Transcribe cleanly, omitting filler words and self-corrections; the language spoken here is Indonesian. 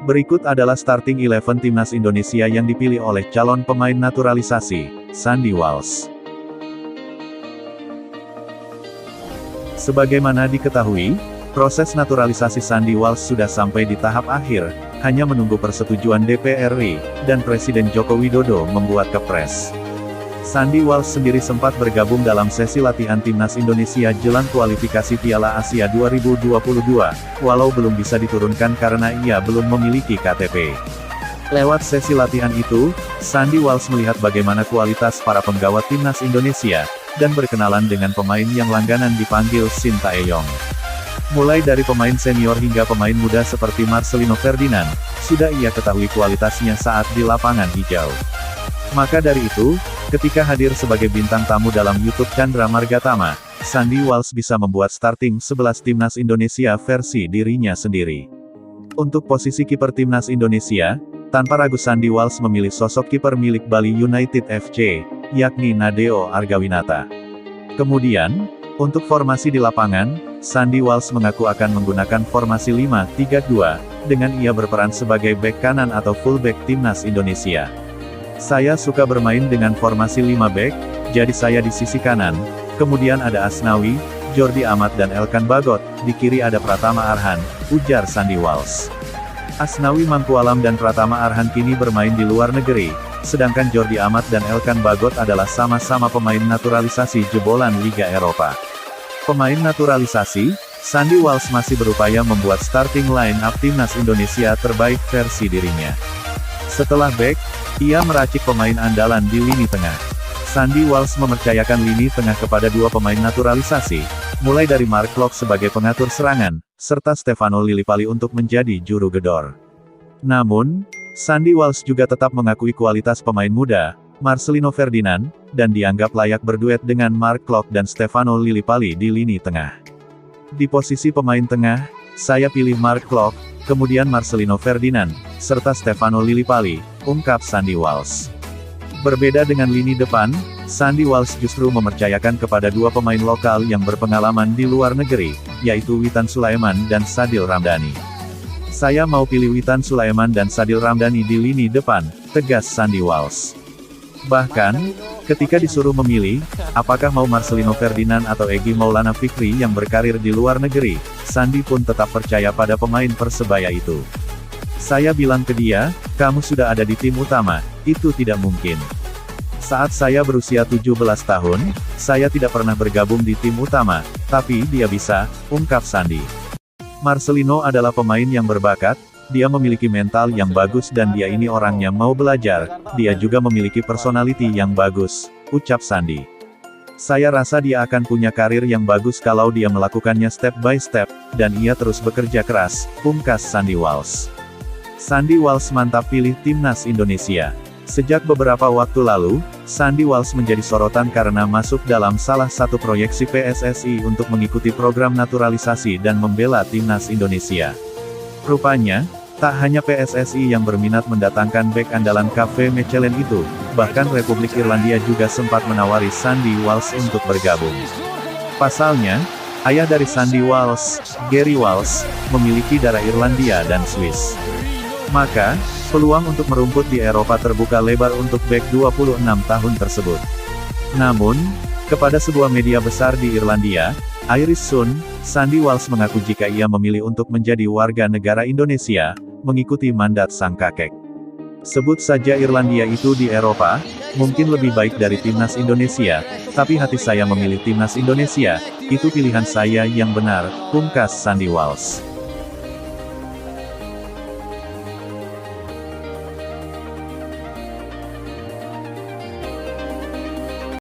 Berikut adalah starting 11 timnas Indonesia yang dipilih oleh calon pemain naturalisasi, Sandy Walsh. Sebagaimana diketahui, proses naturalisasi Sandy Walsh sudah sampai di tahap akhir, hanya menunggu persetujuan DPR RI, dan Presiden Joko Widodo membuat kepres. Sandy Walsh sendiri sempat bergabung dalam sesi latihan timnas Indonesia jelang kualifikasi Piala Asia 2022, walau belum bisa diturunkan karena ia belum memiliki KTP. Lewat sesi latihan itu, Sandy Walsh melihat bagaimana kualitas para penggawa timnas Indonesia, dan berkenalan dengan pemain yang langganan dipanggil Shin Tae-yong. Mulai dari pemain senior hingga pemain muda seperti Marcelino Ferdinand, sudah ia ketahui kualitasnya saat di lapangan hijau. Maka dari itu, ketika hadir sebagai bintang tamu dalam YouTube Chandra Margatama, Sandy Walsh bisa membuat starting 11 timnas Indonesia versi dirinya sendiri. Untuk posisi kiper timnas Indonesia, tanpa ragu Sandy Walsh memilih sosok kiper milik Bali United FC, yakni Nadeo Argawinata. Kemudian, untuk formasi di lapangan, Sandy Walsh mengaku akan menggunakan formasi 5-3-2, dengan ia berperan sebagai bek kanan atau fullback timnas Indonesia. Saya suka bermain dengan formasi 5 back, jadi saya di sisi kanan, kemudian ada Asnawi, Jordi Amat dan Elkan Bagot, di kiri ada Pratama Arhan, ujar Sandy Walsh. Asnawi Mangkualam dan Pratama Arhan kini bermain di luar negeri, sedangkan Jordi Amat dan Elkan Bagot adalah sama-sama pemain naturalisasi jebolan Liga Eropa. Pemain naturalisasi, Sandy Walsh masih berupaya membuat starting line-up timnas Indonesia terbaik versi dirinya. Setelah back, ia meracik pemain andalan di lini tengah. Sandy Walsh mempercayakan lini tengah kepada dua pemain naturalisasi, mulai dari Mark Klok sebagai pengatur serangan, serta Stefano Lillipali untuk menjadi juru gedor. Namun, Sandy Walsh juga tetap mengakui kualitas pemain muda, Marcelino Ferdinand, dan dianggap layak berduet dengan Mark Klok dan Stefano Lillipali di lini tengah. Di posisi pemain tengah, saya pilih Mark Klok, kemudian Marcelino Ferdinand, serta Stefano Lillipali, ungkap Sandy Walsh. Berbeda dengan lini depan, Sandy Walsh justru mempercayakan kepada dua pemain lokal yang berpengalaman di luar negeri, yaitu Witan Sulaiman dan Sadil Ramdhani. Saya mau pilih Witan Sulaiman dan Sadil Ramdhani di lini depan, tegas Sandy Walsh. Bahkan, ketika disuruh memilih, apakah mau Marcelino Ferdinand atau Egy Maulana Fikri yang berkarir di luar negeri, Sandy pun tetap percaya pada pemain Persebaya itu. Saya bilang ke dia, kamu sudah ada di tim utama, itu tidak mungkin. Saat saya berusia 17 tahun, saya tidak pernah bergabung di tim utama, tapi dia bisa, ungkap Sandy. Marcelino adalah pemain yang berbakat, dia memiliki mental yang bagus dan dia ini orangnya mau belajar, dia juga memiliki personality yang bagus, ucap Sandy. Saya rasa dia akan punya karir yang bagus kalau dia melakukannya step by step, dan ia terus bekerja keras, pungkas Sandy Walsh. Sandy Walsh mantap pilih timnas Indonesia. Sejak beberapa waktu lalu, Sandy Walsh menjadi sorotan karena masuk dalam salah satu proyeksi PSSI untuk mengikuti program naturalisasi dan membela timnas Indonesia. Rupanya, tak hanya PSSI yang berminat mendatangkan bek andalan KV Mechelen itu, bahkan Republik Irlandia juga sempat menawari Sandy Walsh untuk bergabung. Pasalnya, ayah dari Sandy Walsh, Gary Walsh, memiliki darah Irlandia dan Swiss. Maka, peluang untuk merumput di Eropa terbuka lebar untuk bek 26 tahun tersebut. Namun, kepada sebuah media besar di Irlandia, Irish Sun, Sandy Walsh mengaku jika ia memilih untuk menjadi warga negara Indonesia, mengikuti mandat sang kakek. Sebut saja Irlandia itu di Eropa, mungkin lebih baik dari timnas Indonesia, tapi hati saya memilih timnas Indonesia, itu pilihan saya yang benar, pungkas Sandy Walsh.